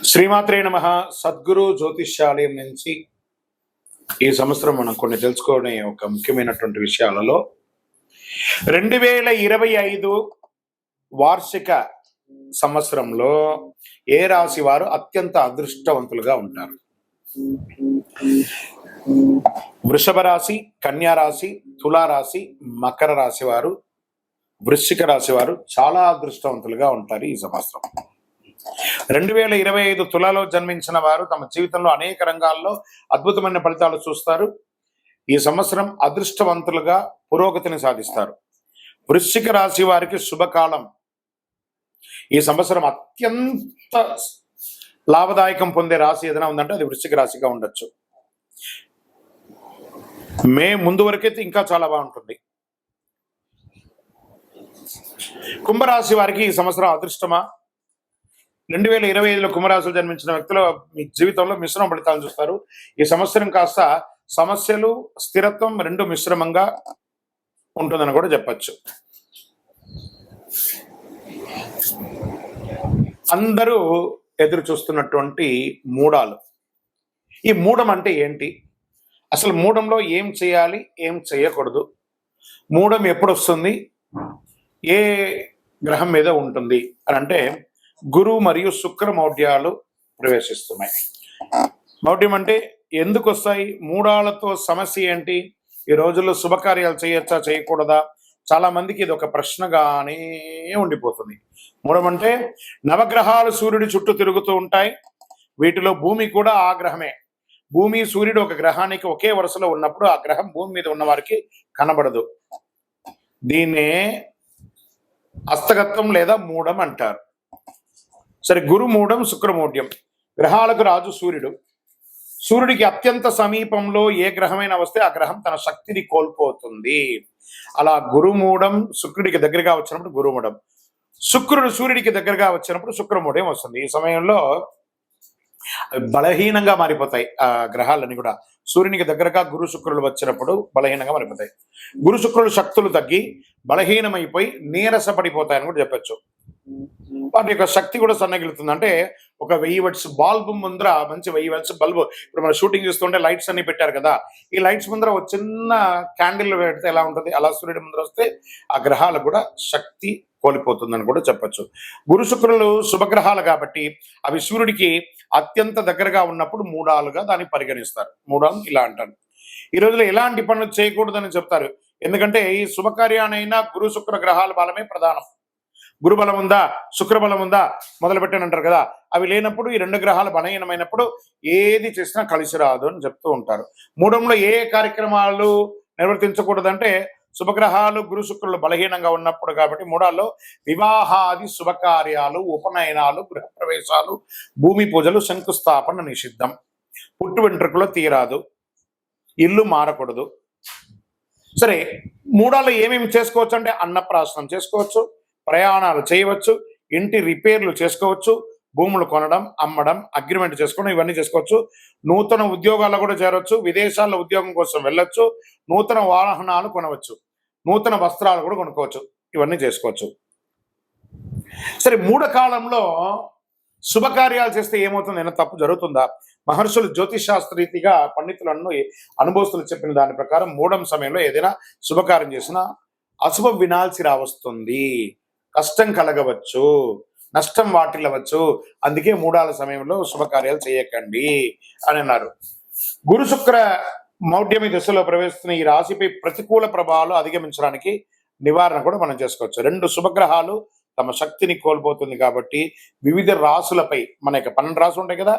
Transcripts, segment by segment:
శ్రీమాత్రే నమః. సద్గురు జ్యోతిష్యాలయం నుంచి ఈ సంవత్సరం మనం కొన్ని తెలుసుకోవడం ఒక ముఖ్యమైనటువంటి విషయాలలో 2025 వార్షిక సంవత్సరంలో ఏ రాశి వారు అత్యంత అదృష్టవంతులుగా ఉంటారు? వృషభ రాశి, కన్యా రాశి, తులారాశి, మకర రాశి వారు, వృశ్చిక రాశి వారు చాలా అదృష్టవంతులుగా ఉంటారు ఈ సంవత్సరం. 2025 తులాలో జన్మించిన వారు తమ జీవితంలో అనేక రంగాల్లో అద్భుతమైన ఫలితాలు చూస్తారు. ఈ సంవత్సరం అదృష్టవంతులుగా పురోగతిని సాధిస్తారు. వృశ్చిక రాశి వారికి శుభకాలం. ఈ సంవత్సరం అత్యంత లాభదాయకం పొందే రాశి ఏదైనా ఉందంటే అది వృశ్చిక రాశిగా ఉండొచ్చు. మే ముందు వరకైతే ఇంకా చాలా బాగుంటుంది. కుంభరాశి వారికి ఈ సంవత్సరం అదృష్టమా? 2025లో కుంభరాశిలో జన్మించిన వ్యక్తులు మీ జీవితంలో మిశ్రమ ఫలితాలను చూస్తారు. ఈ సంవత్సరం కాస్త సమస్యలు, స్థిరత్వం రెండు మిశ్రమంగా ఉంటుందని కూడా చెప్పచ్చు. అందరూ ఎదురు చూస్తున్నటువంటి మూడాలు. ఈ మూడం అంటే ఏంటి? అసలు మూడంలో ఏం చేయాలి, ఏం చేయకూడదు? మూడం ఎప్పుడు వస్తుంది, ఏ గ్రహం మీద ఉంటుంది అని అంటే గురు మరియు శుక్ర మౌఢ్యాలు ప్రవేశిస్తున్నాయి. మౌఢ్యం అంటే ఎందుకు వస్తాయి? మూడాలతో సమస్య ఏంటి? ఈ రోజుల్లో శుభకార్యాలు చేయొచ్చా, చేయకూడదా? చాలా మందికి ఇది ఒక ప్రశ్నగానే ఉండిపోతుంది. మూడం అంటే నవగ్రహాలు సూర్యుడి చుట్టూ తిరుగుతూ ఉంటాయి. వీటిలో భూమి కూడా ఆ గ్రహమే. భూమి, సూర్యుడు ఒక గ్రహానికి ఒకే వరుసలో ఉన్నప్పుడు ఆ గ్రహం భూమి మీద ఉన్న వారికి కనబడదు. దీన్నే హస్తగత్వం లేదా మూడం అంటారు. సరే, గురు మూఢం, శుక్రమూఢ్యం. గ్రహాలకు రాజు సూర్యుడు. సూర్యుడికి అత్యంత సమీపంలో ఏ గ్రహమైన వస్తే ఆ గ్రహం తన శక్తిని కోల్పోతుంది. అలా గురుమూఢం శుక్రుడికి దగ్గరగా వచ్చినప్పుడు గురుమూఢం, శుక్రుడు సూర్యుడికి దగ్గరగా వచ్చినప్పుడు శుక్రమూఢం వస్తుంది. ఈ సమయంలో బలహీనంగా మారిపోతాయి ఆ గ్రహాలన్నీ కూడా. సూర్యునికి దగ్గరగా గురు శుక్రులు వచ్చినప్పుడు బలహీనంగా మారిపోతాయి. గురు శుక్రులు శక్తులు తగ్గి బలహీనమైపోయి నీరసపడిపోతాయని కూడా చెప్పచ్చు. వాటి యొక్క శక్తి కూడా సన్నగిలుతుంది. అంటే ఒక 1000 వాట్స్ బల్బు ముందర, మంచి 1000 వాట్స్ బల్బు, ఇప్పుడు మనం షూటింగ్ చూస్తుంటే లైట్స్ అన్ని పెట్టారు కదా, ఈ లైట్స్ ముందర ఒక చిన్న క్యాండిల్ పెడితే ఎలా ఉంటుంది, అలా సూర్యుడి ముందర వస్తే ఆ గ్రహాలు కూడా శక్తి కోల్పోతుందని కూడా చెప్పచ్చు. గురు శుక్రులు శుభగ్రహాలు కాబట్టి అవి సూర్యుడికి అత్యంత దగ్గరగా ఉన్నప్పుడు మూడాలుగా దాన్ని పరిగణిస్తారు. మూడాలు ఇలా అంటారు. ఈ రోజులో ఎలాంటి పనులు చేయకూడదని చెప్తారు. ఎందుకంటే ఈ శుభకార్యానైనా గురు శుక్ర గ్రహాల బలమే ప్రధానం. గురుబలం ఉందా, శుక్రబలం ఉందా మొదలు పెట్టానంటారు కదా, అవి లేనప్పుడు ఈ రెండు గ్రహాలు బలహీనమైనప్పుడు ఏది చేసినా కలిసి రాదు అని చెప్తూ ఉంటారు. మూడంలో ఏ కార్యక్రమాలు నిర్వర్తించకూడదంటే శుభగ్రహాలు గురు శుక్రులు బలహీనంగా ఉన్నప్పుడు కాబట్టి మూడాల్లో వివాహాది శుభకార్యాలు, ఉపనయనాలు, గృహప్రవేశాలు, భూమి పూజలు, శంకుస్థాపన నిషిద్ధం. పుట్టు వెంట్రుకలో తీరాదు, ఇల్లు మారకూడదు. సరే, మూడాల్లో ఏమేమి చేసుకోవచ్చు అంటే అన్నప్రాసనం చేసుకోవచ్చు, ప్రయాణాలు చేయవచ్చు, ఇంటి రిపేర్లు చేసుకోవచ్చు, భూములు కొనడం, అమ్మడం, అగ్రిమెంట్ చేసుకోవడం, ఇవన్నీ చేసుకోవచ్చు. నూతన ఉద్యోగాల్లో కూడా చేరవచ్చు, విదేశాల్లో ఉద్యోగం కోసం వెళ్ళొచ్చు, నూతన వాహనాలు కొనవచ్చు, నూతన వస్త్రాలు కూడా కొనుక్కోవచ్చు, ఇవన్నీ చేసుకోవచ్చు. సరే, మూఢ కాలంలో శుభకార్యాలు చేస్తే ఏమవుతుంది? ఏమైనా తప్పు జరుగుతుందా? మహర్షులు జ్యోతిషాస్త్రరీతిగా పండితులను అనుభవస్తులు చెప్పిన దాని ప్రకారం మూఢం సమయంలో ఏదైనా శుభకార్యం చేసినా అశుభం వినాల్సి రావస్తుంది, కష్టం కలగవచ్చు, నష్టం వాటిల్లవచ్చు. అందుకే మూడాల సమయంలో శుభకార్యాలు చేయకండి అని అన్నారు. గురు శుక్ర మౌఢ్యమి దశలో ప్రవేశిస్తున్న ఈ రాశిపై ప్రతికూల ప్రభావాలు అధిగమించడానికి నివారణ కూడా మనం చేసుకోవచ్చు. రెండు శుభగ్రహాలు తమ శక్తిని కోల్పోతుంది కాబట్టి వివిధ రాశులపై, మనకి 12 రాశులు ఉంటాయి కదా,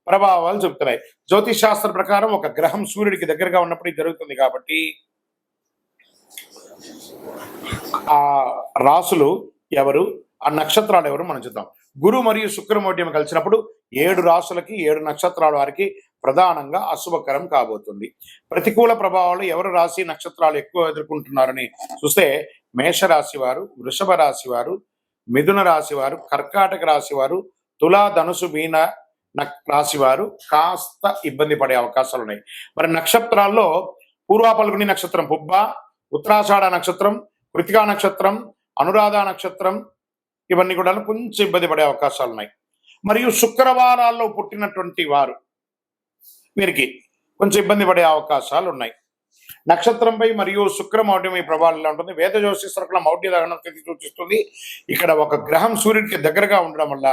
ప్రభావాలు చెప్తున్నాయి. జ్యోతిష్ శాస్త్ర ప్రకారం ఒక గ్రహం సూర్యుడికి దగ్గరగా ఉన్నప్పుడు ఇది జరుగుతుంది కాబట్టి ఆ రాసులు ఎవరు, ఆ నక్షత్రాలు ఎవరు మనం చూద్దాం. గురు మరియు శుక్రమౌఢ్యం కలిసినప్పుడు 7 రాసులకి 7 నక్షత్రాల వారికి ప్రధానంగా అశుభకరం కాబోతుంది. ప్రతికూల ప్రభావాలు ఎవరు రాశి నక్షత్రాలు ఎక్కువ ఎదుర్కొంటున్నారని చూస్తే మేషరాశి వారు, వృషభ రాశి వారు, మిథున రాశి వారు, కర్కాటక రాశి వారు, తులా, ధనుసు, మీన రాశి వారు కాస్త ఇబ్బంది పడే అవకాశాలు ఉన్నాయి. మరి నక్షత్రాల్లో పూర్వ పల్గుని నక్షత్రం పుబ్బ, ఉత్తరాషాఢ నక్షత్రం, కృతికా నక్షత్రం, అనురాధ నక్షత్రం, ఇవన్నీ కూడా కొంచెం ఇబ్బంది పడే అవకాశాలు ఉన్నాయి. మరియు శుక్రవారాల్లో పుట్టినటువంటి వారు వీరికి కొంచెం ఇబ్బంది పడే అవకాశాలు ఉన్నాయి. నక్షత్రంపై మరియు శుక్రమౌఢ్యం ఈ ప్రభావం ఎలా ఉంటుంది? వేద జ్యోతిష్కుల మౌఢ్య దహనం తిథి సూచిస్తుంది. ఇక్కడ ఒక గ్రహం సూర్యుడికి దగ్గరగా ఉండడం వల్ల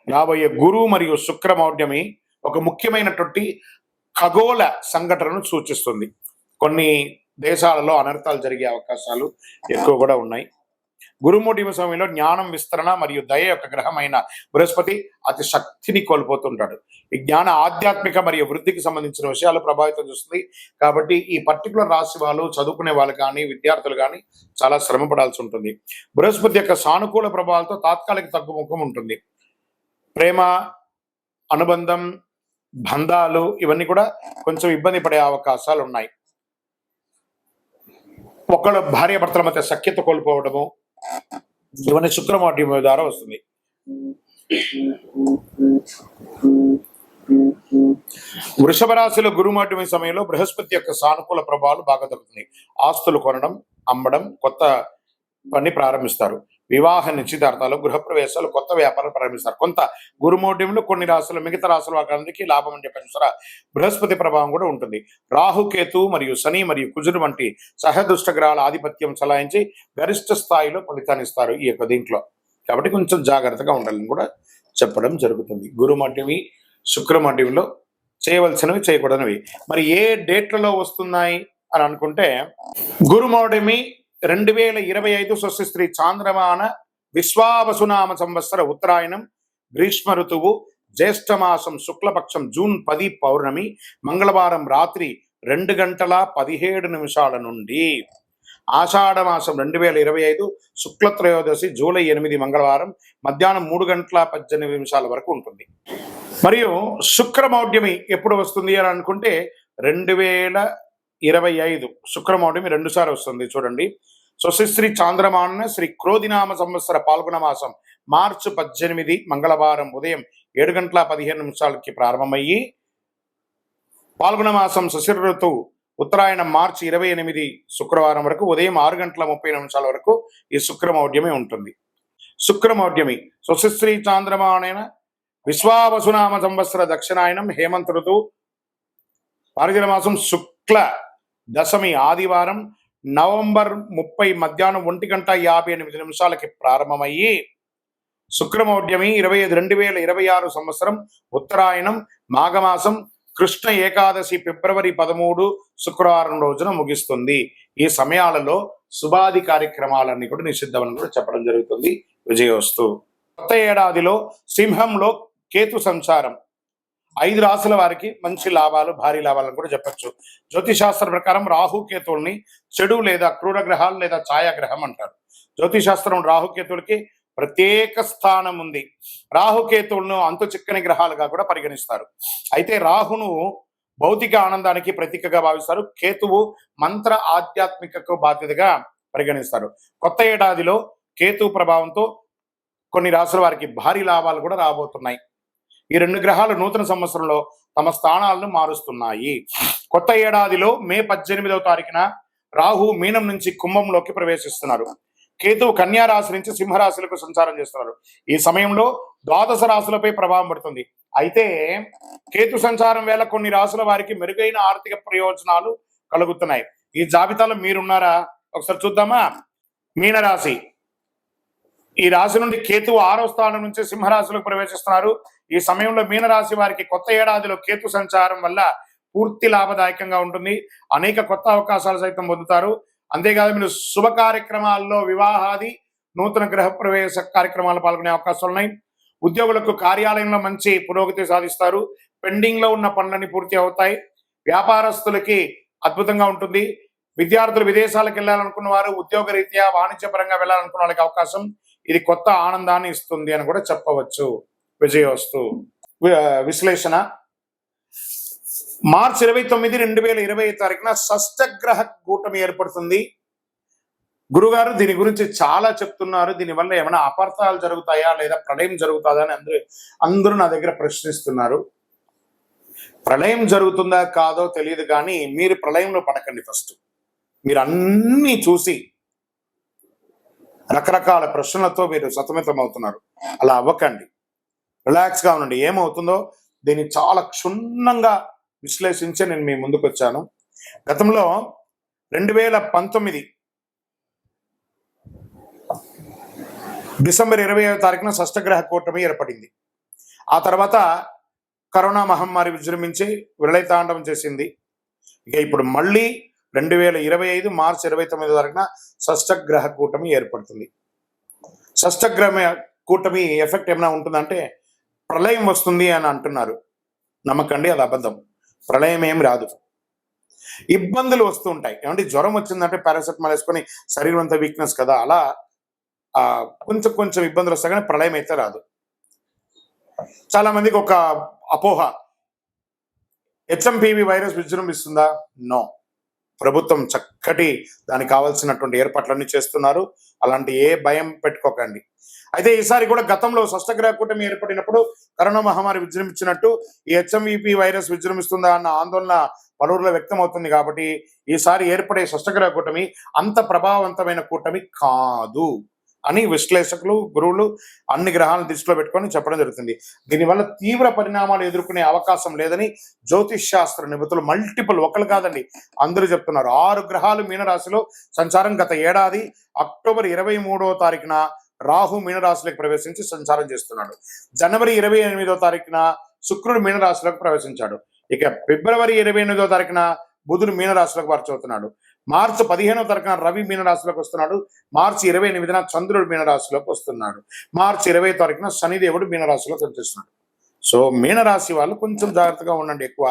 రాబోయే గురు మరియు శుక్రమౌఢ్యమి ఒక ముఖ్యమైనటువంటి ఖగోళ సంఘటనను సూచిస్తుంది. కొన్ని దేశాలలో అనర్థాలు జరిగే అవకాశాలు ఎక్కువ కూడా ఉన్నాయి. గురుమౌఢ్యం సమయంలో జ్ఞానం విస్తరణ మరియు దయ యొక్క గ్రహమైన బృహస్పతి అతి శక్తిని కోల్పోతుంటాడు. ఈ జ్ఞాన ఆధ్యాత్మిక మరియు వృద్ధికి సంబంధించిన విషయాలు ప్రభావితం చేస్తుంది. కాబట్టి ఈ పర్టికులర్ రాశి వాళ్ళు చదువుకునే వాళ్ళు కానీ విద్యార్థులు కానీ చాలా శ్రమ పడాల్సి ఉంటుంది. బృహస్పతి యొక్క సానుకూల ప్రభావాలతో తాత్కాలిక తగ్గుముఖం ఉంటుంది. ప్రేమ, అనుబంధం, బంధాలు ఇవన్నీ కూడా కొంచెం ఇబ్బంది పడే అవకాశాలు ఉన్నాయి. ఒకళ్ళ భార్యాభర్తల మధ్య సఖ్యత కోల్పోవడము ఇవన్నీ శుక్రమౌఢ్యం ద్వారా వస్తుంది. వృషభ రాశిలో గురుమౌఢ్యం సమయంలో బృహస్పతి యొక్క సానుకూల ప్రభావాలు బాగా తగ్గుతున్నాయి. ఆస్తులు కొనడం, అమ్మడం, కొత్త పని ప్రారంభిస్తారు. వివాహ నిశ్చితార్థాలు, గృహప్రవేశాలు, కొత్త వ్యాపారాలు ప్రారంభిస్తారు. కొంత గురుమౌఢ్యంలో కొన్ని రాశులు మిగతా రాశుల వారికి లాభం అని చెప్పారు సరే. బృహస్పతి ప్రభావం కూడా ఉంటుంది. రాహుకేతు మరియు శని మరియు కుజుడు వంటి సహదుష్ట గ్రహాల ఆధిపత్యం చలాయించి గరిష్ట స్థాయిలో ఫలితాన్ని ఇస్తారు ఈ యొక్క దీంట్లో. కాబట్టి కొంచెం జాగ్రత్తగా ఉండాలని కూడా చెప్పడం జరుగుతుంది. గురుమౌఢ్యమి, శుక్రమౌఢ్యంలో చేయవలసినవి, చేయకూడనివి మరి ఏ డేట్లలో వస్తున్నాయి అని అనుకుంటే, గురుమౌఢ్యమి 2025 స్వస్తి చాంద్రమాన విశ్వావసునామ సంవత్సర ఉత్తరాయణం, గ్రీష్మ ఋతువు, జ్యేష్ఠమాసం శుక్లపక్షం జూన్ 10 పౌర్ణమి, మంగళవారం రాత్రి 2:17 నుండి ఆషాఢ మాసం 2025 శుక్లత్రయోదశి జూలై 8 మంగళవారం మధ్యాహ్నం 3:18 వరకు ఉంటుంది. మరియు శుక్రమౌఢ్యమి ఎప్పుడు వస్తుంది అని అనుకుంటే 2025 శుక్రమౌఢ్యమి 2 సార్లు వస్తుంది. చూడండి, స్వస్తి చాంద్రమాన శ్రీ క్రోధినామ సంవత్సర పాల్గొన మాసం మార్చి 18 మంగళవారం ఉదయం 7:15 ప్రారంభమయ్యి, పాల్గొన మాసం శశిర ఋతువు ఉత్తరాయణం మార్చి 28 శుక్రవారం వరకు ఉదయం 6:30 వరకు ఈ శుక్రమౌఢ్యమి ఉంటుంది. శుక్రమౌఢ్యమి స్వస్తి చాంద్రమాన విశ్వావసునామ సంవత్సర దక్షిణాయనం హేమంత ఋతువు మార్గశిర మాసం శుక్ల దశమి ఆదివారం నవంబర్ 30 మధ్యాహ్నం 1:58 ప్రారంభమయ్యి, శుక్రమౌఢ్యమి 2026 సంవత్సరం ఉత్తరాయణం మాఘమాసం కృష్ణ ఏకాదశి ఫిబ్రవరి 13 శుక్రవారం రోజున ముగిస్తుంది. ఈ సమయాలలో శుభాది కార్యక్రమాలన్నీ కూడా నిషిద్ధమని కూడా చెప్పడం జరుగుతుంది. విజయోస్తు. కొత్త ఏడాదిలో సింహంలో కేతు సంచారం 5 రాశుల వారికి మంచి లాభాలు, భారీ లాభాలను కూడా చెప్పచ్చు. జ్యోతిశాస్త్ర ప్రకారం రాహుకేతువుల్ని చెడు లేదా క్రూర గ్రహాలు లేదా ఛాయాగ్రహం అంటారు. జ్యోతిశాస్త్రం రాహుకేతువులకి ప్రత్యేక స్థానం ఉంది. రాహుకేతువులను అంతు చిక్కని గ్రహాలుగా కూడా పరిగణిస్తారు. అయితే రాహును భౌతిక ఆనందానికి ప్రతీకగా భావిస్తారు. కేతువు మంత్ర ఆధ్యాత్మికకు బాధ్యతగా పరిగణిస్తారు. కొత్త ఏడాదిలో కేతు ప్రభావంతో కొన్ని రాశుల వారికి భారీ లాభాలు కూడా రాబోతున్నాయి. ఈ 2 గ్రహాలు నూతన సంవత్సరంలో తమ స్థానాలను మారుస్తున్నాయి. కొత్త ఏడాదిలో మే 18వ తారీఖున రాహు మీనం నుంచి కుంభంలోకి ప్రవేశిస్తున్నారు. కేతువు కన్యా రాశి నుంచి సింహరాశులకు సంచారం చేస్తున్నారు. ఈ సమయంలో ద్వాదశ రాశులపై ప్రభావం పడుతుంది. అయితే కేతు సంచారం వేళ కొన్ని రాశుల వారికి మెరుగైన ఆర్థిక ప్రయోజనాలు కలుగుతున్నాయి. ఈ జాబితాలో మీరున్నారా? ఒకసారి చూద్దామా. మీనరాశి, ఈ రాశి నుండి కేతువు 6వ స్థానం నుంచి సింహరాశిలోకి ప్రవేశిస్తున్నారు. ఈ సమయంలో మీనరాశి వారికి కొత్త ఏడాదిలో కేతు సంచారం వల్ల పూర్తి లాభదాయకంగా ఉంటుంది. అనేక కొత్త అవకాశాలు సైతం పొందుతారు. అంతేకాదు మీరు శుభ కార్యక్రమాల్లో, వివాహాది, నూతన గృహ ప్రవేశ కార్యక్రమాలు పాల్గొనే అవకాశాలు ఉన్నాయి. ఉద్యోగులకు కార్యాలయంలో మంచి పురోగతి సాధిస్తారు. పెండింగ్ లో ఉన్న పనులన్నీ పూర్తి అవుతాయి. వ్యాపారస్తులకి అద్భుతంగా ఉంటుంది. విద్యార్థులు విదేశాలకు వెళ్ళాలనుకున్న వారు, ఉద్యోగ రీత్యా వాణిజ్యపరంగా వెళ్ళాలనుకున్న వాళ్ళకి అవకాశం ఇది కొత్త ఆనందాన్ని ఇస్తుంది అని కూడా చెప్పవచ్చు. విజయోస్తు. విశ్లేషణ. మార్చి 29, 2020 షష్టగ్రహ కూటమి ఏర్పడుతుంది. గురుగారు దీని గురించి చాలా చెప్తున్నారు, దీనివల్ల ఏమైనా అపార్థాలు జరుగుతాయా లేదా ప్రళయం జరుగుతుందా అని అందరూ నా దగ్గర ప్రశ్నిస్తున్నారు. ప్రళయం జరుగుతుందా కాదో తెలియదు, కానీ మీరు ప్రళయంలో పడకండి. ఫస్ట్ మీరు అన్నీ చూసి రకరకాల ప్రశ్నలతో మీరు సతమతం అవుతున్నారు. అలా అవ్వకండి. రిలాక్స్గా ఉండండి. ఏమవుతుందో దీన్ని చాలా క్షుణ్ణంగా విశ్లేషించి నేను మీ ముందుకు వచ్చాను. గతంలో 2019 డిసెంబర్ 20వ తారీఖున షష్టగ్రహ కూటమి ఏర్పడింది. ఆ తర్వాత కరోనా మహమ్మారి విజృంభించి విలయతాండవం చేసింది. ఇక ఇప్పుడు మళ్ళీ 2025 మార్చి 29వ తారీఖున షష్టగ్రహ కూటమి ఏర్పడుతుంది. షష్టగ్రహ కూటమి ఎఫెక్ట్ ఏమైనా ఉంటుందంటే ప్రళయం వస్తుంది అని అంటున్నారు. నమ్మకండి, అది అబద్ధం. ప్రళయం ఏం రాదు. ఇబ్బందులు వస్తూ ఉంటాయి. ఏమంటే జ్వరం వచ్చిందంటే పారాసెటమాల్ వేసుకొని శరీరం అంతా వీక్నెస్ కదా, అలా కొంచెం కొంచెం ఇబ్బందులు వస్తాయి, కానీ ప్రళయం అయితే రాదు. చాలా మందికి ఒక అపోహ, హెచ్ఎంపివి వైరస్ విజృంభిస్తుందా? నో. ప్రభుత్వం చక్కటి దానికి కావాల్సినటువంటి ఏర్పాట్లన్నీ చేస్తున్నారు. అలాంటి ఏ భయం పెట్టుకోకండి. అయితే ఈసారి కూడా గతంలో షష్టగ్రహ కూటమి ఏర్పడినప్పుడు కరోనా మహమ్మారి విజృంభించినట్టు ఈ హెచ్ఎంవిపి వైరస్ విజృంభిస్తుందా అన్న ఆందోళన పలువురిలో వ్యక్తం అవుతుంది. కాబట్టి ఈసారి ఏర్పడే షష్టగ్రహ కూటమి అంత ప్రభావవంతమైన కూటమి కాదు అని విశ్లేషకులు, గురువులు అన్ని గ్రహాలను దృష్టిలో పెట్టుకొని చెప్పడం జరుగుతుంది. దీనివల్ల తీవ్ర పరిణామాలు ఎదుర్కొనే అవకాశం లేదని జ్యోతిష్ శాస్త్ర నిపుణులు మల్టిపుల్, ఒకరు కాదండి, అందరూ చెప్తున్నారు. 6 గ్రహాలు మీనరాశిలో సంచారం. గత ఏడాది అక్టోబర్ 23వ తారీఖున రాహు మీనరాశిలోకి ప్రవేశించి సంచారం చేస్తున్నాడు. జనవరి 28వ తారీఖున శుక్రుడు మీనరాశిలోకి ప్రవేశించాడు. ఇక ఫిబ్రవరి 28వ తారీఖున బుధుడు మీనరాశిలోకి మార్చవుతున్నాడు. మార్చి 15వ తారీఖున రవి మీనరాశిలోకి వస్తున్నాడు. మార్చి 28న చంద్రుడు మీనరాశిలోకి వస్తున్నాడు. మార్చి 20వ తారీఖున శనిదేవుడు మీనరాశిలోకి వచ్చేస్తున్నాడు. సో మీనరాశి వాళ్ళు కొంచెం జాగ్రత్తగా ఉండండి. ఎక్కువ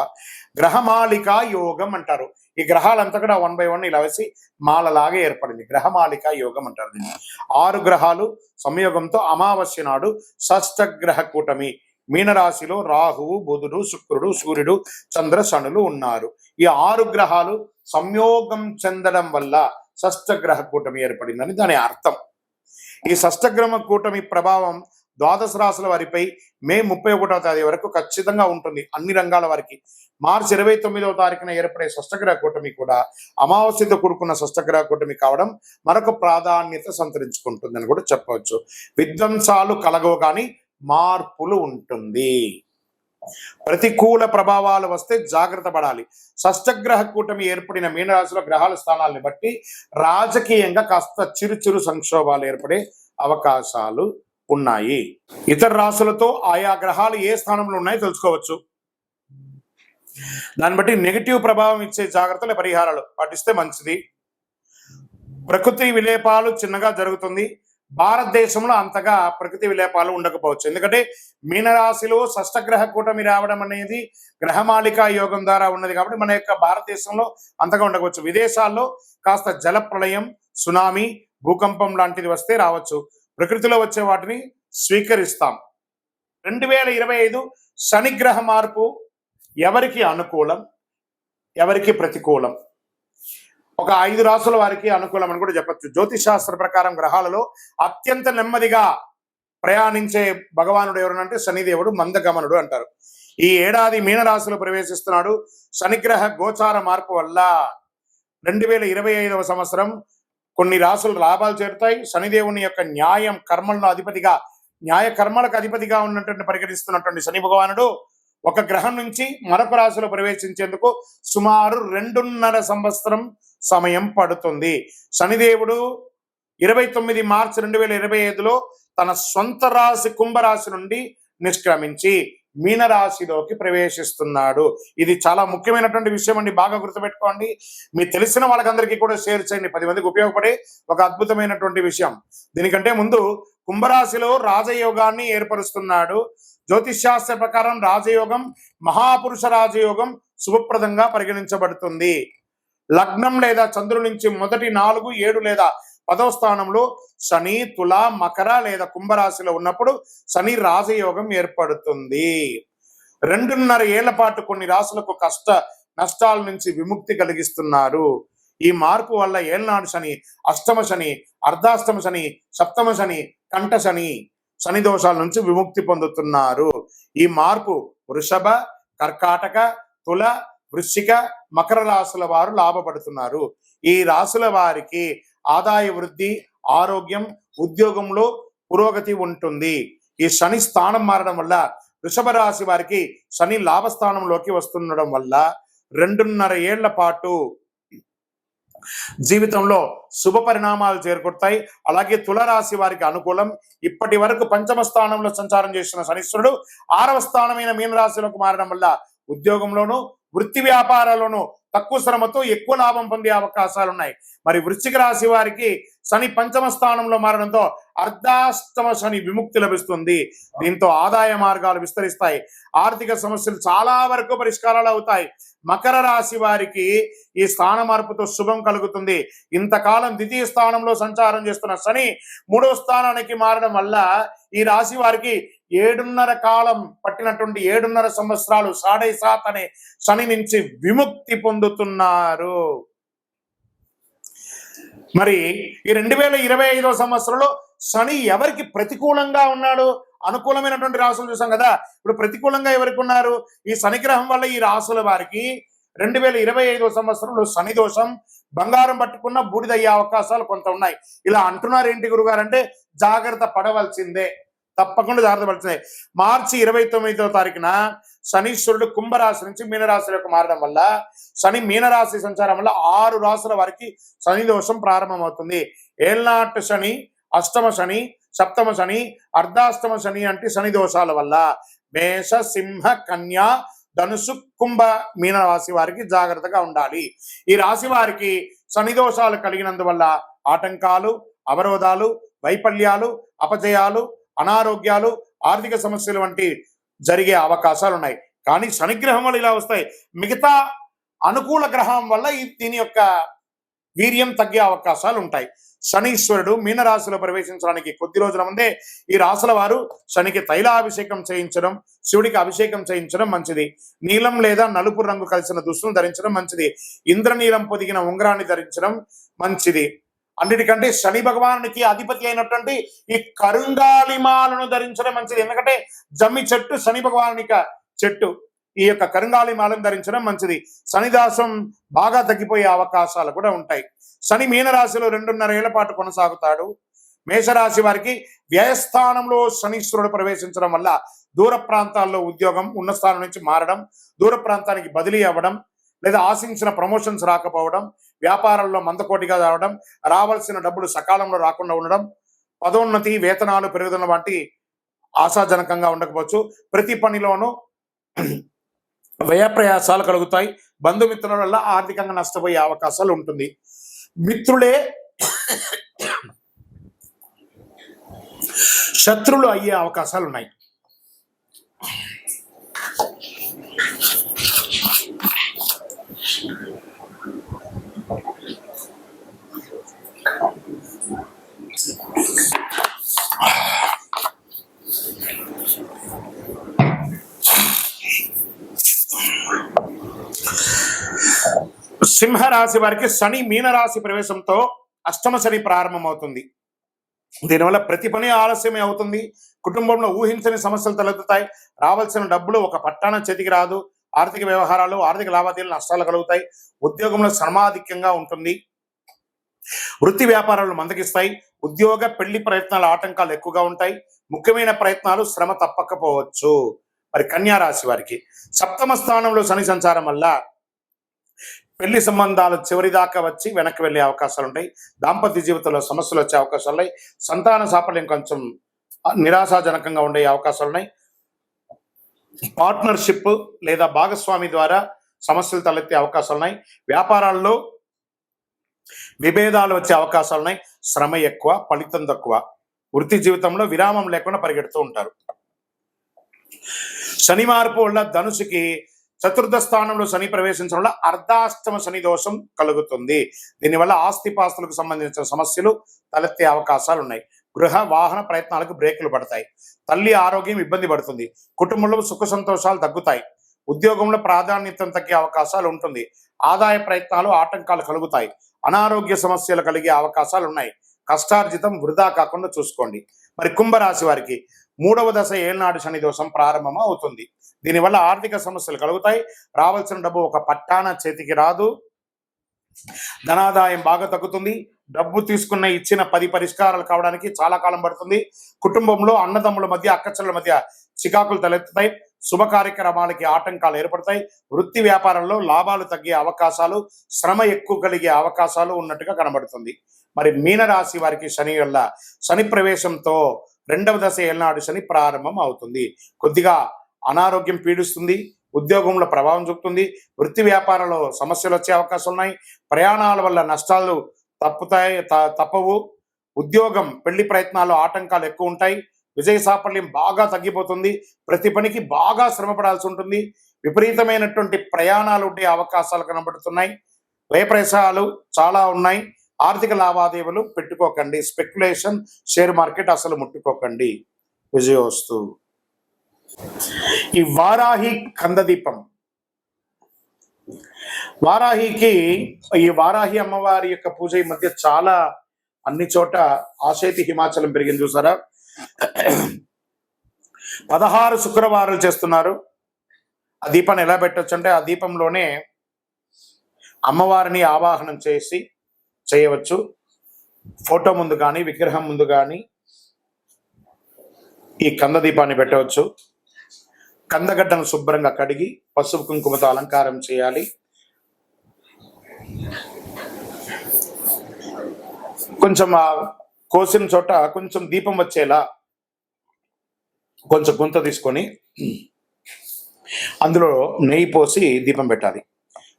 గ్రహమాలిక యోగం అంటారు. ఈ గ్రహాలంతా కూడా 1 by 1 ఇలా వేసి మాలలాగా ఏర్పడింది. గ్రహమాలిక యోగం అంటారు దీన్ని. 6 గ్రహాలు సంయోగంతో అమావాస్య నాడు షష్టగ్రహ కూటమి మీనరాశిలో రాహువు, బుధుడు, శుక్రుడు, సూర్యుడు, చంద్ర, శనులు ఉన్నారు. ఈ 6 గ్రహాలు సంయోగం చెందడం వల్ల షష్టగ్రహ కూటమి ఏర్పడిందని దాని అర్థం. ఈ షష్టగ్రహ కూటమి ప్రభావం ద్వాదశ రాశుల వారిపై మే 31వ తేదీ వరకు ఖచ్చితంగా ఉంటుంది, అన్ని రంగాల వారికి. మార్చి 29వ తారీఖున ఏర్పడే షష్టగ్రహ కూటమి కూడా అమావాస్యతో కూడుకున్న షష్టగ్రహ కూటమి కావడం మరొక ప్రాధాన్యత సంతరించుకుంటుందని కూడా చెప్పవచ్చు. విధ్వంసాలు కలగవు కానీ మార్పులు ఉంటుంది. ప్రతికూల ప్రభావాలు వస్తే జాగ్రత్త పడాలి. షష్టగ్రహ కూటమి ఏర్పడిన మీనరాశిలో గ్రహాల స్థానాలను బట్టి రాజకీయంగా కాస్త చిరు సంక్షోభాలు ఏర్పడే అవకాశాలు ఉన్నాయి. ఇతర రాశులతో ఆయా గ్రహాలు ఏ స్థానంలో ఉన్నాయో తెలుసుకోవచ్చు. దాన్ని బట్టి నెగిటివ్ ప్రభావం ఇచ్చే జాగ్రత్తల పరిహారాలు పాటిస్తే మంచిది. ప్రకృతి విలేపాలు చిన్నగా జరుగుతుంది. భారతదేశంలో అంతగా ప్రకృతి విలేపాలు ఉండకపోవచ్చు. ఎందుకంటే మీనరాశిలో షష్టగ్రహ కూటమి రావడం అనేది గ్రహమాలిక యోగం ద్వారా ఉన్నది కాబట్టి మన యొక్క భారతదేశంలో అంతగా ఉండకపోవచ్చు. విదేశాల్లో కాస్త జల ప్రళయం, సునామీ, భూకంపం లాంటిది వస్తే రావచ్చు. ప్రకృతిలో వచ్చే వాటిని స్వీకరిస్తాం. 2025 శనిగ్రహ మార్పు ఎవరికి అనుకూలం, ఎవరికి ప్రతికూలం? ఒక 5 రాశుల వారికి అనుకూలం అని కూడా చెప్పచ్చు. జ్యోతిష్ శాస్త్ర ప్రకారం గ్రహాలలో అత్యంత నెమ్మదిగా ప్రయాణించే భగవానుడు ఎవరనంటే శనిదేవుడు, మందగమనుడు అంటారు. ఈ ఏడాది మీనరాశిలో ప్రవేశిస్తున్నాడు. శనిగ్రహ గోచార మార్పు వల్ల 2025వ సంవత్సరం కొన్ని రాశులు లాభాలు చేరుతాయి. శనిదేవుని యొక్క న్యాయ కర్మలకు అధిపతిగా ఉన్నటువంటి పరిగణిస్తున్నటువంటి శని భగవానుడు ఒక గ్రహం నుంచి మరొక రాశిలో ప్రవేశించేందుకు సుమారు 2.5 సంవత్సరం సమయం పడుతుంది. శనిదేవుడు 29 మార్చి 2025లో తన సొంత రాశి కుంభరాశి నుండి నిష్క్రమించి మీనరాశిలోకి ప్రవేశిస్తున్నాడు. ఇది చాలా ముఖ్యమైనటువంటి విషయం అండి, బాగా గుర్తుపెట్టుకోండి. మీకు తెలిసిన వాళ్ళకందరికీ కూడా షేర్ చేయండి. 10 మందికి ఉపయోగపడే ఒక అద్భుతమైనటువంటి విషయం. దీనికంటే ముందు కుంభరాశిలో రాజయోగాన్ని ఏర్పరుస్తున్నాడు. జ్యోతిష్ శాస్త్ర ప్రకారం రాజయోగం మహాపురుష రాజయోగం శుభప్రదంగా పరిగణించబడుతుంది. లగ్నం లేదా చంద్రుడి నుంచి మొదటి 4, 7 లేదా 10వ స్థానంలో శని తుల, మకర లేదా కుంభరాశిలో ఉన్నప్పుడు శని రాజయోగం ఏర్పడుతుంది. 2.5 ఏళ్ల పాటు కొన్ని రాశులకు కష్ట నష్టాల నుంచి విముక్తి కలిగిస్తున్నారు. ఈ మార్పు వల్ల ఏళ్నాడు శని, అష్టమ శని, అర్ధాష్టమ శని, సప్తమ శని, కంఠ శని, శని దోషాల నుంచి విముక్తి పొందుతున్నారు. ఈ మార్పు వృషభ, కర్కాటక, తుల, వృశ్చిక, మకర రాశుల వారు లాభపడుతున్నారు. ఈ రాశుల వారికి ఆదాయ వృద్ధి, ఆరోగ్యం, ఉద్యోగంలో పురోగతి ఉంటుంది. ఈ శని స్థానం మారడం వల్ల వృషభ రాశి వారికి శని లాభస్థానంలోకి వస్తుండడం వల్ల 2.5 ఏళ్ల పాటు జీవితంలో శుభ పరిణామాలు చేకూరుతాయి. అలాగే తులరాశి వారికి అనుకూలం. ఇప్పటి వరకు పంచమ స్థానంలో సంచారం చేసిన శనీశ్వరుడు 6వ స్థానమైన మీనరాశిలోకి మారడం వల్ల ఉద్యోగంలోనూ వృత్తి వ్యాపారాల్లోనూ తక్కువ శ్రమతో ఎక్కువ లాభం పొందే అవకాశాలు ఉన్నాయి. మరి వృశ్చిక రాశి వారికి శని పంచమ స్థానంలో మారడంతో అర్ధాష్టమ శని విముక్తి లభిస్తుంది. దీంతో ఆదాయ మార్గాలు విస్తరిస్తాయి. ఆర్థిక సమస్యలు చాలా వరకు పరిష్కారాలు అవుతాయి. మకర రాశి వారికి ఈ స్థాన మార్పుతో శుభం కలుగుతుంది. ఇంతకాలం ద్వితీయ స్థానంలో సంచారం చేస్తున్న శని 3వ స్థానానికి మారడం వల్ల ఈ రాశి వారికి 7.5 కాలం పట్టినటువంటి 7.5 సంవత్సరాలు 7.5 అనే శని నుంచి విముక్తి పొందుతున్నారు. మరి ఈ 2025వ సంవత్సరంలో శని ఎవరికి ప్రతికూలంగా ఉన్నాడు? అనుకూలమైనటువంటి రాశులు చూసాం కదా. ఇప్పుడు ప్రతికూలంగా ఎవరికి ఉన్నారు? ఈ శని గ్రహం వల్ల ఈ రాశుల వారికి 2025వ సంవత్సరంలో శని దోషం, బంగారం పట్టుకున్న బూడిదయ్యే అవకాశాలు కొంత ఉన్నాయి. ఇలా అంటున్నారు ఏంటి గురుగారు అంటే జాగ్రత్త పడవలసిందే, తప్పకుండా జాగ్రత్త పడాల్సిందే. మార్చి 29వ తారీఖున శనీశ్వరుడు కుంభరాశి నుంచి మీనరాశిలోకి మారడం వల్ల శని మీనరాశి సంచారం వల్ల 6 రాశుల వారికి శని దోషం ప్రారంభమవుతుంది. ఏళ్నాటి శని, అష్టమ శని, సప్తమ శని, అర్ధాష్టమ శని అంటే శని దోషాల వల్ల మేష, సింహ, కన్య, ధనుసు, కుంభ, మీన రాశి వారికి జాగ్రత్తగా ఉండాలి. ఈ రాశి వారికి శని దోషాలు కలిగినందువల్ల ఆటంకాలు, అవరోధాలు, వైఫల్యాలు, అపజయాలు, అనారోగ్యాలు, ఆర్థిక సమస్యలు వంటి జరిగే అవకాశాలు ఉన్నాయి. కానీ శనిగ్రహం వల్ల ఇలా వస్తాయి. మిగతా అనుకూల గ్రహం వల్ల దీని యొక్క వీర్యం తగ్గే అవకాశాలు ఉంటాయి. శనీశ్వరుడు మీనరాశిలో ప్రవేశించడానికి కొద్ది రోజుల ముందే ఈ రాశుల వారు శనికి తైలాభిషేకం చేయించడం, శివుడికి అభిషేకం చేయించడం మంచిది. నీలం లేదా నలుపు రంగు కలిసిన దుస్తులను ధరించడం మంచిది. ఇంద్రనీలం పొదిగిన ఉంగరాన్ని ధరించడం మంచిది. అన్నిటికంటే శని భగవానునికి అధిపతి అయినటువంటి ఈ కరుంగాలిమాలను ధరించడం మంచిది. ఎందుకంటే జమ్మి చెట్టు శని భగవానునిక చెట్టు. ఈ యొక్క కరుంగాలిమాలను ధరించడం మంచిది. శనిదాసం బాగా తగ్గిపోయే అవకాశాలు కూడా ఉంటాయి. శని మీనరాశిలో 2.5 ఏళ్ల పాటు కొనసాగుతాడు. మేషరాశి వారికి వ్యయస్థానంలో శనీశ్వరుడు ప్రవేశించడం వల్ల దూర ప్రాంతాల్లో ఉద్యోగం ఉన్న స్థానం నుంచి మారడం, దూర ప్రాంతానికి బదిలీ అవ్వడం, లేదా ఆశించిన ప్రమోషన్స్ రాకపోవడం, వ్యాపారంలో మందకోటిగా రావడం, రావాల్సిన డబ్బులు సకాలంలో రాకుండా ఉండడం, పదోన్నతి, వేతనాలు పెరుగుదల వంటి ఆశాజనకంగా ఉండకపోవచ్చు. ప్రతి పనిలోనూ వ్యయ ప్రయాసాలు కలుగుతాయి. బంధుమిత్రుల వల్ల ఆర్థికంగా నష్టపోయే అవకాశాలు ఉంటుంది. మిత్రులే శత్రువులు అయ్యే అవకాశాలు ఉన్నాయి. సింహరాశి వారికి శని మీనరాశి ప్రవేశంతో అష్టమ శని ప్రారంభమవుతుంది. దీనివల్ల ప్రతి పని ఆలస్యమే అవుతుంది. కుటుంబంలో ఊహించని సమస్యలు తలెత్తుతాయి. రావాల్సిన డబ్బులు ఒక పట్టాన చేతికి రాదు. ఆర్థిక వ్యవహారాలు, ఆర్థిక లావాదేవీలు నష్టాలు కలుగుతాయి. ఉద్యోగంలో శ్రమాధిక్యంగా ఉంటుంది. వృత్తి వ్యాపారాలు మందగిస్తాయి. ఉద్యోగ పెళ్లి ప్రయత్నాల ఆటంకాలు ఎక్కువగా ఉంటాయి. ముఖ్యమైన ప్రయత్నాలు శ్రమ తప్పకపోవచ్చు. మరి కన్యా రాశి వారికి సప్తమ స్థానంలో శని సంచారం వల్ల పెళ్లి సంబంధాలు చివరి దాకా వచ్చి వెనక్కి వెళ్ళే అవకాశాలు ఉంటాయి. దాంపత్య జీవితంలో సమస్యలు వచ్చే అవకాశాలు ఉన్నాయి. సంతాన సాఫల్యం కొంచెం నిరాశాజనకంగా ఉండే అవకాశాలు ఉన్నాయి. పార్ట్నర్షిప్ లేదా భాగస్వామి ద్వారా సమస్యలు తలెత్తే అవకాశాలు ఉన్నాయి. వ్యాపారాల్లో విభేదాలు వచ్చే అవకాశాలు ఉన్నాయి. శ్రమ ఎక్కువ, ఫలితం తక్కువ. వృత్తి జీవితంలో విరామం లేకుండా పరిగెడుతూ ఉంటారు. శని మార్పు వల్ల ధనుసుకి చతుర్థ స్థానంలో శని ప్రవేశించడం వల్ల అర్ధాష్టమ శని దోషం కలుగుతుంది. దీనివల్ల ఆస్తిపాస్తులకు సంబంధించిన సమస్యలు తలెత్తే అవకాశాలు ఉన్నాయి. గృహ వాహన ప్రయత్నాలకు బ్రేకులు పడతాయి. తల్లి ఆరోగ్యం ఇబ్బంది పడుతుంది. కుటుంబంలో సుఖ సంతోషాలు తగ్గుతాయి. ఉద్యోగంలో ప్రాధాన్యత తగ్గే అవకాశాలు ఉంటుంది. ఆదాయ ప్రయత్నాలు ఆటంకాలు కలుగుతాయి. అనారోగ్య సమస్యలు కలిగే అవకాశాలు ఉన్నాయి. కష్టార్జితం వృధా కాకుండా చూసుకోండి. మరి కుంభరాశి వారికి 3వ దశ ఏళ్నాడు శని దోషం ప్రారంభం అవుతుంది. దీనివల్ల ఆర్థిక సమస్యలు కలుగుతాయి. రావాల్సిన డబ్బు ఒక పట్టాన చేతికి రాదు. ధనాదాయం బాగా తగ్గుతుంది. డబ్బు తీసుకున్న ఇచ్చిన 10 పరిష్కారాలు కావడానికి చాలా కాలం పడుతుంది. కుటుంబంలో అన్నదమ్ముల మధ్య అక్కచెల్లెల మధ్య చికాకులు తలెత్తుతాయి. శుభ కార్యక్రమాలకి ఆటంకాలు ఏర్పడతాయి. వృత్తి వ్యాపారంలో లాభాలు తగ్గే అవకాశాలు, శ్రమ ఎక్కువ కలిగే అవకాశాలు ఉన్నట్టుగా కనబడుతుంది. మరి మీనరాశి వారికి శని వల్ల శని ప్రవేశంతో 2వ దశ ఏళ్ళనాడు శని ప్రారంభం అవుతుంది. కొద్దిగా అనారోగ్యం పీడిస్తుంది. ఉద్యోగంలో ప్రభావం చూపుతుంది. వృత్తి వ్యాపారంలో సమస్యలు వచ్చే అవకాశాలు ఉన్నాయి. ప్రయాణాల వల్ల నష్టాలు తప్పవు. ఉద్యోగం పెళ్లి ప్రయత్నాల్లో ఆటంకాలు ఎక్కువ ఉంటాయి. విజయ సాఫల్యం బాగా తగ్గిపోతుంది. ప్రతి పనికి బాగా శ్రమపడాల్సి ఉంటుంది. విపరీతమైనటువంటి ప్రయాణాలు ఉండే అవకాశాలు కనబడుతున్నాయి. వ్యయప్రయాసాలు చాలా ఉన్నాయి. ఆర్థిక లావాదేవీలు పెట్టుకోకండి. స్పెక్యులేషన్, షేర్ మార్కెట్ అసలు ముట్టుకోకండి. విజయోస్తు. ఈ వారాహి కందదీపం, వారాహికి ఈ వారాహి అమ్మవారి యొక్క పూజ ఈ మధ్య చాలా అన్ని చోట ఆశేతి హిమాచలం పెరిగింది చూసారా. 16 శుక్రవారాలు చేస్తున్నారు. ఆ దీపాన్ని ఎలా పెట్టొచ్చు అంటే ఆ దీపంలోనే అమ్మవారిని ఆవాహనం చేయవచ్చు. ఫోటో ముందు కానీ విగ్రహం ముందు కానీ ఈ కంద దీపాన్ని పెట్టవచ్చు. కందగడ్డను శుభ్రంగా కడిగి పసుపు కుంకుమతో అలంకారం చేయాలి. కొంచెం ఆ కోసిన చోట కొంచెం దీపం వచ్చేలా కొంచెం గుంత తీసుకొని అందులో నెయ్యి పోసి దీపం పెట్టాలి.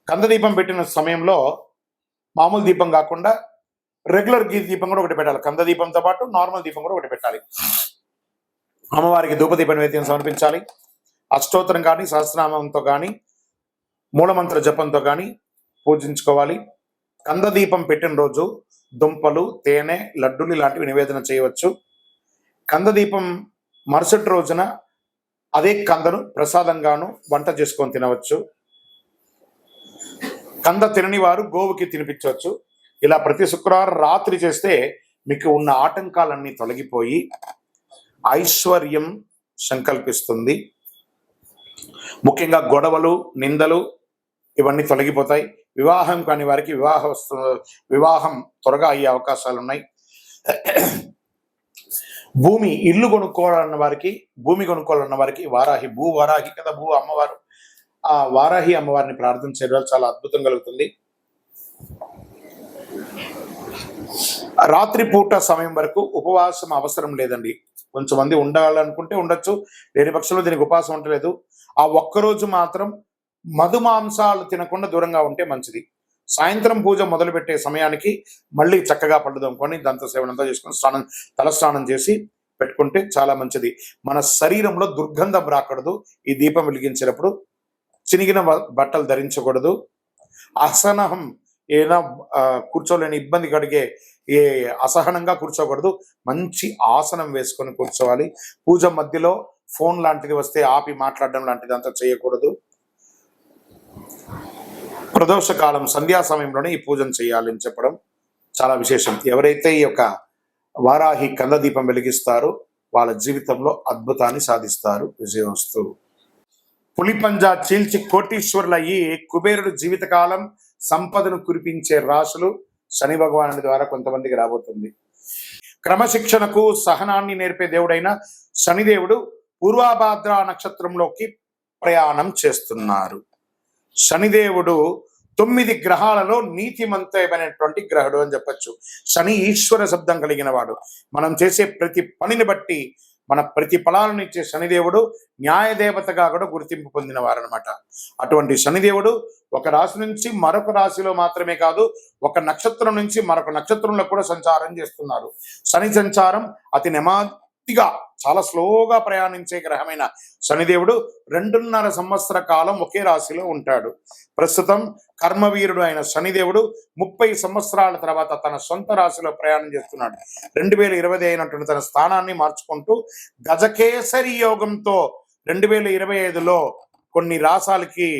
కంద దీపం పెట్టిన సమయంలో మామూలు దీపం కాకుండా రెగ్యులర్ దీపం కూడా ఒకటి పెట్టాలి. కంద దీపంతో పాటు నార్మల్ దీపం కూడా ఒకటి పెట్టాలి. అమ్మవారికి ధూపదీప నైవేద్యం సమర్పించాలి. అష్టోత్తరం కానీ సహస్రనామంతో కానీ మూలమంత్ర జపంతో కానీ పూజించుకోవాలి. కంద దీపం పెట్టిన రోజు దుంపలు, తేనె, లడ్డులు ఇలాంటివి నివేదన చేయవచ్చు. కంద దీపం మరుసటి రోజున అదే కందను ప్రసాదంగాను వంట చేసుకొని తినవచ్చు. కంద తినని వారు గోవుకి తినిపించవచ్చు. ఇలా ప్రతి శుక్రవారం రాత్రి చేస్తే మీకు ఉన్న ఆటంకాలన్నీ తొలగిపోయి ఐశ్వర్యం సంకల్పిస్తుంది. ముఖ్యంగా గొడవలు, నిందలు ఇవన్నీ తొలగిపోతాయి. వివాహం కాని వారికి వివాహం త్వరగా అయ్యే అవకాశాలు ఉన్నాయి. ఇల్లు కొనుక్కోవాలన్న వారికి, భూమి కొనుక్కోవాలన్న వారికి వారాహి కదా అమ్మవారు, ఆ వారాహి అమ్మవారిని ప్రార్థన చేయడం చాలా అద్భుతం కలుగుతుంది. రాత్రిపూట సమయం వరకు ఉపవాసం అవసరం లేదండి. కొంచెం మంది ఉండాలనుకుంటే ఉండొచ్చు, లేని పక్షంలో దీనికి ఉపవాసం ఉండలేదు. ఆ ఒక్కరోజు మాత్రం మధుమాంసాలు తినకుండా దూరంగా ఉంటే మంచిది. సాయంత్రం పూజ మొదలుపెట్టే సమయానికి మళ్ళీ చక్కగా పళ్ళు దొంగకొని దంత సేవనంతా చేసుకొని తలస్నానం చేసి పెట్టుకుంటే చాలా మంచిది. మన శరీరంలో దుర్గంధం రాకూడదు. ఈ దీపం వెలిగించినప్పుడు చినిగిన బట్టలు ధరించకూడదు. అసహనం ఏదైనా కూర్చోలేని ఇబ్బంది కలిగే అసహనంగా కూర్చోకూడదు. మంచి ఆసనం వేసుకొని కూర్చోవాలి. పూజ మధ్యలో ఫోన్ లాంటిది వస్తే ఆపి మాట్లాడడం లాంటిది అంతా చేయకూడదు. ప్రదోష కాలం సంధ్యా సమయంలోనే ఈ పూజను చేయాలని చెప్పడం చాలా విశేషం. ఎవరైతే ఈ యొక్క వారాహి కంద దీపం వెలిగిస్తారో వాళ్ళ జీవితంలో అద్భుతాన్ని సాధిస్తారు. విజయోస్తు. పులిపంజా చీల్చి కోటీశ్వరులయ్యి కుబేరుడు జీవితకాలం సంపదను కురిపించే రాశులు శని భగవానుడి ద్వారా కొంతమందికి రాబోతుంది. క్రమశిక్షణకు సహనాన్ని నేర్పే దేవుడైన శనిదేవుడు పూర్వభాద్ర నక్షత్రంలోకి ప్రయాణం చేస్తున్నారు. శనిదేవుడు 9 గ్రహాలలో నీతిమంతమైనటువంటి గ్రహుడు అని చెప్పచ్చు. శని ఈశ్వర శబ్దం కలిగిన వాడు. మనం చేసే ప్రతి పనిని బట్టి మన ప్రతిఫలాలను ఇచ్చే శనిదేవుడు న్యాయదేవతగా కూడా గుర్తింపు పొందిన వారు అనమాట. అటువంటి శనిదేవుడు ఒక రాశి నుంచి మరొక రాశిలో మాత్రమే కాదు, ఒక నక్షత్రం నుంచి మరొక నక్షత్రంలో కూడా సంచారం చేస్తున్నారు. శని సంచారం అతి నెమ్మదిగా చాలా స్లోగా ప్రయాణించే గ్రహమైన శనిదేవుడు 2.5 సంవత్సర కాలం ఒకే రాశిలో ఉంటాడు. ప్రస్తుతం కర్మవీరుడు అయిన శనిదేవుడు 30 సంవత్సరాల తర్వాత తన సొంత రాశిలో ప్రయాణం చేస్తున్నాడు. 2020 అయినటువంటి తన స్థానాన్ని మార్చుకుంటూ గజకేసరి యోగంతో 2025లో కొన్ని రాశాలకి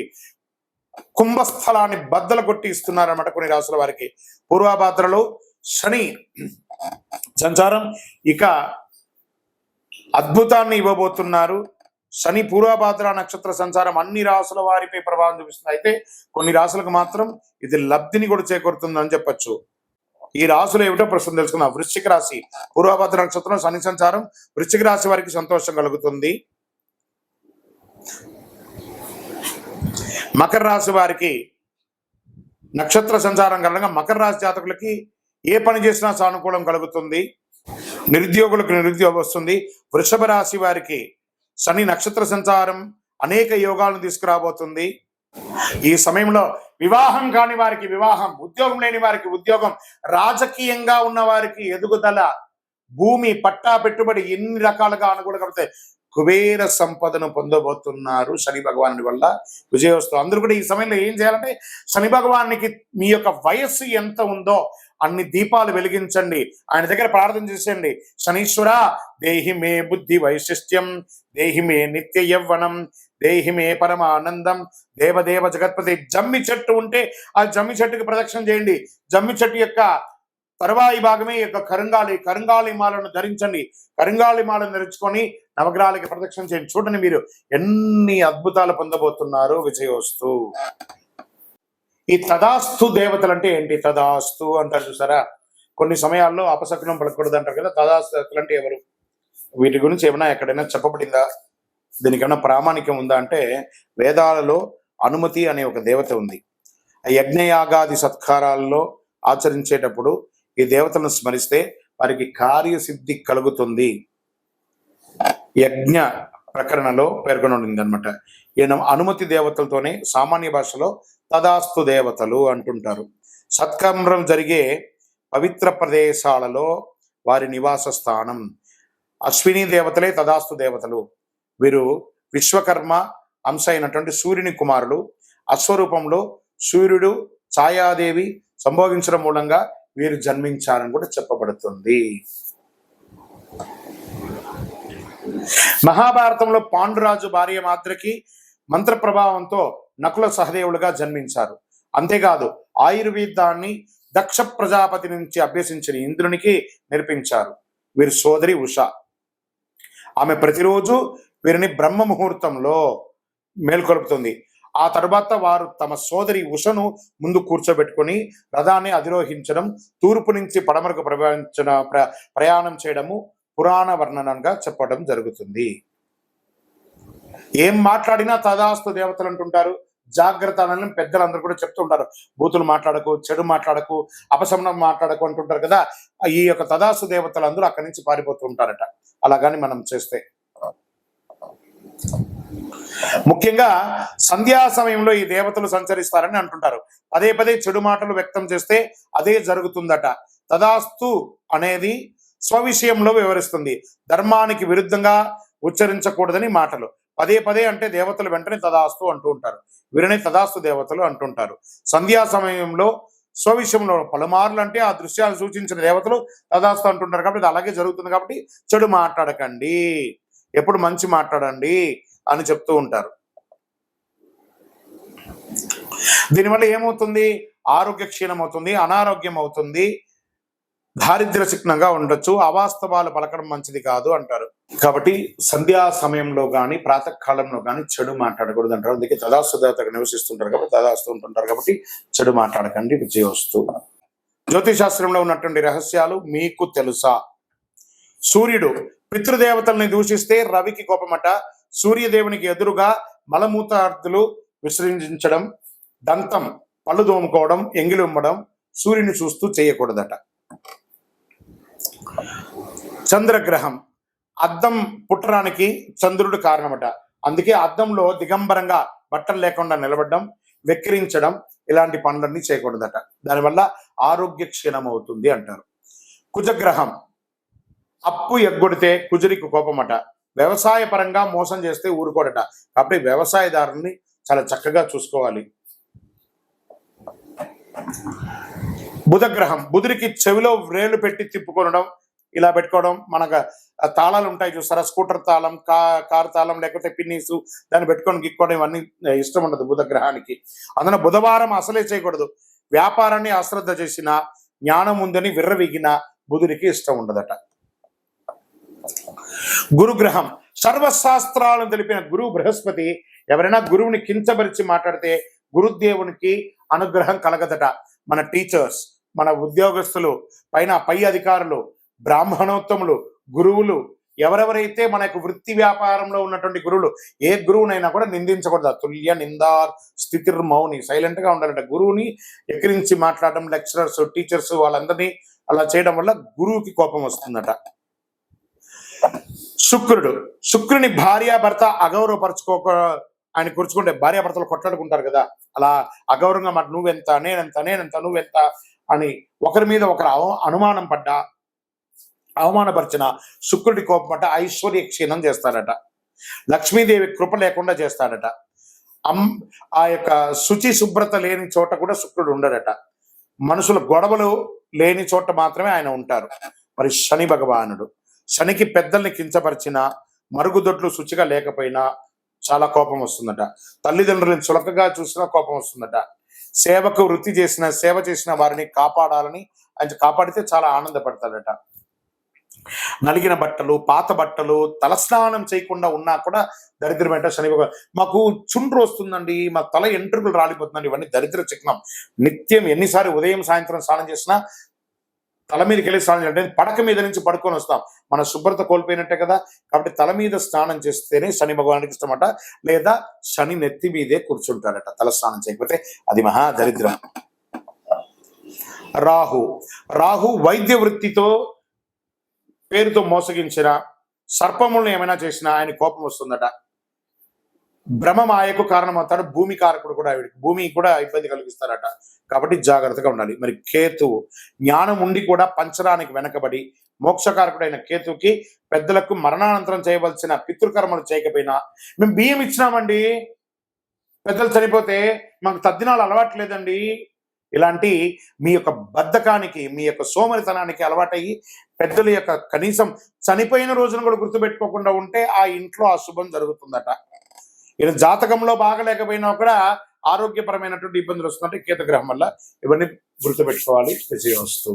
కుంభస్థలాన్ని బద్దలు కొట్టి ఇస్తున్నారన్నమాట. కొన్ని రాశుల వారికి పూర్వభాద్రలో శని సంచారం ఇక అద్భుతాన్ని ఇవ్వబోతున్నారు. శని పూర్వభాద్ర నక్షత్ర సంచారం అన్ని రాశుల వారిపై ప్రభావం చూపిస్తుంది. అయితే కొన్ని రాశులకు మాత్రం ఇది లబ్ధిని కూడా చేకూరుతుందని చెప్పచ్చు. ఈ రాశులు ఏమిటో ప్రస్తుతం తెలుసుకుందాం. వృశ్చిక రాశి, పూర్వభద్ర నక్షత్రం, శని సంచారం. వృశ్చిక రాశి వారికి సంతోషం కలుగుతుంది. మకర రాశి వారికి నక్షత్ర సంచారం కారణంగా మకర రాశి జాతకులకి ఏ పని చేసినా సానుకూలం కలుగుతుంది. నిరుద్యోగులకు నిరుద్యోగం వస్తుంది. వృషభ రాశి వారికి శని నక్షత్ర సంచారం అనేక యోగాలను తీసుకురాబోతుంది. ఈ సమయంలో వివాహం కాని వారికి వివాహం, ఉద్యోగం లేని వారికి ఉద్యోగం, రాజకీయంగా ఉన్న వారికి ఎదుగుదల, భూమి పట్టా పెట్టుబడి ఎన్ని రకాలుగా అనుకూలంగా కుబేర సంపదను పొందబోతున్నారు శని భగవానుడి వల్ల. విజయోస్తు. అందరూ కూడా ఈ సమయంలో ఏం చేయాలంటే శని భగవానికి మీ యొక్క వయస్సు ఎంత ఉందో అన్ని దీపాలు వెలిగించండి, ఆయన దగ్గర ప్రార్థన చేసేయండి. శనీశ్వర దేహి మే బుద్ధి వైశిష్ట్యం, దేహి మే నిత్య యవ్వనం, దేహి మే పరమానందం, దేవదేవ జగత్పతి. జమ్మి చెట్టు ఉంటే ఆ జమ్మి చెట్టుకి ప్రదక్షిణ చేయండి. జమ్మి చెట్టు యొక్క తరువాయి భాగమే యొక్క కరుంగాళి మాలను ధరించండి. కరుంగాళి మాలను ధరించుకొని నవగ్రహాలకి ప్రదక్షిణ చేయండి. చూడండి మీరు ఎన్ని అద్భుతాలు పొందబోతున్నారు. విజయోస్తు. ఈ తదాస్తు దేవతలు అంటే ఏంటి? తదాస్తు అంటారు చూసారా, కొన్ని సమయాల్లో అపశకునం పలకూడదు అంటారు కదా. తదాస్తు దేవతలు అంటే ఎవరు? వీటి గురించి ఏమైనా ఎక్కడైనా చెప్పబడిందా? దీనికి ఏమైనా ప్రామాణికం ఉందా అంటే వేదాలలో అనుమతి అనే ఒక దేవత ఉంది. యజ్ఞయాగాది సత్కారాల్లో ఆచరించేటప్పుడు ఈ దేవతలను స్మరిస్తే వారికి కార్యసిద్ధి కలుగుతుంది. యజ్ఞ ప్రకరణలో పేర్కొనబడింది అనమాట. ఈయన అనుమతి దేవతలతోనే సామాన్య భాషలో తదాస్తు దేవతలు అంటుంటారు. సత్కర్మం జరిగే పవిత్ర ప్రదేశాలలో వారి నివాస స్థానం. అశ్విని దేవతలే తదాస్తు దేవతలు. వీరు విశ్వకర్మ అంశ అయినటువంటి సూర్యుని కుమారులు. అశ్వరూపంలో సూర్యుడు ఛాయాదేవి సంభోగించడం మూలంగా వీరు జన్మించారని కూడా చెప్పబడుతుంది. మహాభారతంలో పాండురాజు భార్య మాద్రికి మంత్ర ప్రభావంతో నకుల సహదేవులుగా జన్మించారు. అంతేకాదు ఆయుర్వేదాన్ని దక్ష ప్రజాపతి నుంచి అభ్యసించిన ఇంద్రునికి నేర్పించారు. వీరి సోదరి ఉష. ఆమె ప్రతిరోజు వీరిని బ్రహ్మ ముహూర్తంలో మేల్కొల్పుతుంది. ఆ తర్వాత వారు తమ సోదరి ఉషను ముందు కూర్చోబెట్టుకొని రథాన్ని అధిరోహించడం, తూర్పు నుంచి పడమరకు ప్రయాణం చేయడము పురాణ వర్ణనంగా చెప్పడం జరుగుతుంది. ఏం మాట్లాడినా తదాస్తు దేవతలు అంటుంటారు. జాగ్రత్త అని పెద్దలందరూ కూడా చెప్తూ ఉంటారు. బూతులు మాట్లాడకు, చెడు మాట్లాడకు, అపశమనం మాట్లాడకు అంటుంటారు కదా. ఈ యొక్క తదాస్తు దేవతలు అందరూ అక్కడి నుంచి పారిపోతూ ఉంటారట అలాగని మనం చేస్తే. ముఖ్యంగా సంధ్యా సమయంలో ఈ దేవతలు సంచరిస్తారని అంటుంటారు. పదే పదే చెడు మాటలు వ్యక్తం చేస్తే అదే జరుగుతుందట. తదాస్తు అనేది స్వవిషయంలో వివరిస్తుంది. ధర్మానికి విరుద్ధంగా ఉచ్చరించకూడదని మాటలు. పదే పదే అంటే దేవతలు వెంటనే తదాస్తు అంటూ ఉంటారు. వీరిని తదాస్తు దేవతలు అంటుంటారు. సంధ్యా సమయంలో స్వవిషయంలో పలుమార్లు అంటే ఆ దృశ్యాలు సూచించిన దేవతలు తదాస్తు అంటుంటారు. కాబట్టి ఇది అలాగే జరుగుతుంది. కాబట్టి చెడు మాట్లాడకండి, ఎప్పుడు మంచి మాట్లాడండి అని చెప్తూ ఉంటారు. దీనివల్ల ఏమవుతుంది? ఆరోగ్య క్షీణం అవుతుంది, అనారోగ్యం అవుతుంది, దారిద్ర్య చిహ్నంగా ఉండొచ్చు, అవాస్తవాలు పలకడం మంచిది కాదు అంటారు. కాబట్టి సంధ్యా సమయంలో కానీ ప్రాతకాలంలో కానీ చెడు మాట్లాడకూడదు అంటారు. అందుకే తదాస్తు దేవతగా నివసిస్తుంటారు కాబట్టి తదాస్తు ఉంటుంటారు కాబట్టి చెడు మాట్లాడకండి. విజయోస్తు. జ్యోతిశాస్త్రంలో ఉన్నటువంటి రహస్యాలు మీకు తెలుసా? సూర్యుడు పితృదేవతల్ని దూషిస్తే రవికి కోపమట. సూర్యదేవునికి ఎదురుగా మలమూత్రాదులు విసర్జించడం, దంతం పళ్ళు దోముకోవడం, ఎంగిలి ఉమ్మడం సూర్యుని చూస్తూ చేయకూడదట. చంద్రగ్రహం అద్దం పుట్టడానికి చంద్రుడు కారణమట. అందుకే అద్దంలో దిగంబరంగా బట్టలు లేకుండా నిలబడడం, వెక్కిరించడం ఇలాంటి పనులన్నీ చేయకూడదట. దానివల్ల ఆరోగ్య క్షీణం అవుతుంది అంటారు. కుజగ్రహం అప్పు ఎగ్గొడితే కుజుడికి కోపమట. వ్యవసాయ పరంగా మోసం చేస్తే ఊరుకోడట. కాబట్టి వ్యవసాయదారుని చాలా చక్కగా చూసుకోవాలి. బుధగ్రహం బుధుడికి చెవిలో వ్రేలు పెట్టి తిప్పుకొనడం, ఇలా పెట్టుకోవడం. మనకు తాళాలు ఉంటాయి చూసారా, స్కూటర్ తాళం, కారు తాళం, లేకపోతే పిన్నీసు, దాన్ని పెట్టుకొని గిక్కోవడం ఇవన్నీ ఇష్టం ఉండదు బుధగ్రహానికి. అందున బుధవారం అసలే చేయకూడదు. వ్యాపారాన్ని అశ్రద్ధ చేసిన, జ్ఞానం ఉందని విర్రవీగిన బుధుడికి ఇష్టం ఉండదట. గురుగ్రహం సర్వశాస్త్రాలను తెలిపిన గురువు బృహస్పతి ఎవరైనా గురువుని కించపరిచి మాట్లాడితే గురుదేవునికి అనుగ్రహం కలగదట. మన టీచర్స్, మన ఉద్యోగస్తులు, పై అధికారులు, బ్రాహ్మణోత్తములు, గురువులు, ఎవరెవరైతే మన యొక్క వృత్తి వ్యాపారంలో ఉన్నటువంటి గురువులు, ఏ గురువునైనా కూడా నిందించకూడదు. తుల్య నిందార్ స్థితిర్మౌని, సైలెంట్ గా ఉండాలంట. గురువుని ఎక్కిరించి మాట్లాడడం, లెక్చరర్స్, టీచర్స్ వాళ్ళందరినీ అలా చేయడం వల్ల గురువుకి కోపం వస్తుందట. శుక్రుని భార్యాభర్త అగౌరవపరచుకోక ఆయన కూర్చుకుంటే, భార్యాభర్తలు కొట్లాడుకుంటారు కదా, అలా అగౌరవంగా మాట నువ్వెంత, నేనెంత, నువ్వెంత అని ఒకరి మీద ఒకరు అనుమానం పడ్డా, అవమానపరిచిన శుక్రుడి కోపం అంట ఐశ్వర్య క్షీణం చేస్తాడట. లక్ష్మీదేవి కృప లేకుండా చేస్తాడట. ఆ యొక్క శుచి శుభ్రత లేని చోట కూడా శుక్రుడు ఉండడట. మనుషుల గొడవలు లేని చోట మాత్రమే ఆయన ఉంటారు. మరి శని భగవానుడు, శనికి పెద్దల్ని కించపరిచిన, మరుగుదొడ్లు శుచిగా లేకపోయినా చాలా కోపం వస్తుందట. తల్లిదండ్రులను చులకగా చూసినా కోపం వస్తుందట. సేవకు వృత్తి చేసిన, సేవ చేసిన వారిని కాపాడాలని ఆయన కాపాడితే చాలా ఆనందపడతాడట. నలిగిన బట్టలు, పాత బట్టలు, తలస్నానం చేయకుండా ఉన్నా కూడా దరిద్రం ఏంటో శని భగవాన్. మాకు చుండ్రు వస్తుందండి, మా తల ఎంట్రుకలు రాలిపోతుందండి, ఇవన్నీ దరిద్ర చిహ్నం. నిత్యం ఎన్నిసార్లు ఉదయం సాయంత్రం స్నానం చేసినా తల మీదకి వెళ్ళి స్నానం చేయాలంటే పడక మీద నుంచి పడుకొని వస్తాం, మన శుభ్రత కోల్పోయినట్టే కదా. కాబట్టి తల మీద స్నానం చేస్తేనే శని భగవానికి ఇష్టమట. లేదా శని నెత్తి మీదే కూర్చుంటాడట తల స్నానం చేయకపోతే, అది మహా దరిద్రం. రాహు వైద్య వృత్తితో పేరుతో మోసగించిన, సర్పములను ఏమైనా చేసినా ఆయన కోపం వస్తుందట. భ్రమమాయకు కారణమవుతాడు. భూమి కారకుడు కూడా ఆవిడికి, భూమి కూడా ఇబ్బంది కలిగిస్తారట. కాబట్టి జాగ్రత్తగా ఉండాలి. మరి కేతువు జ్ఞానం ఉండి కూడా పంచడానికి వెనకబడి, మోక్షకారకుడైన కేతువుకి పెద్దలకు మరణానంతరం చేయవలసిన పితృకర్మలు చేయకపోయినా, మేము బియ్యం ఇచ్చినామండి, పెద్దలు చనిపోతే మాకు తద్దినాలు అలవాట్లేదండి, ఇలాంటి మీ యొక్క బద్ధకానికి, మీ యొక్క సోమరితనానికి అలవాటయ్యి పెద్దల యొక్క కనీసం చనిపోయిన రోజును కూడా గుర్తుపెట్టుకోకుండా ఉంటే ఆ ఇంట్లో అశుభం జరుగుతుందట. ఇలా జాతకంలో బాగలేకపోయినా కూడా ఆరోగ్యపరమైనటువంటి ఇబ్బందులు వస్తుందంటే కేతు గ్రహం వల్ల. ఇవన్నీ గుర్తుపెట్టుకోవాలి. విజయోస్తు.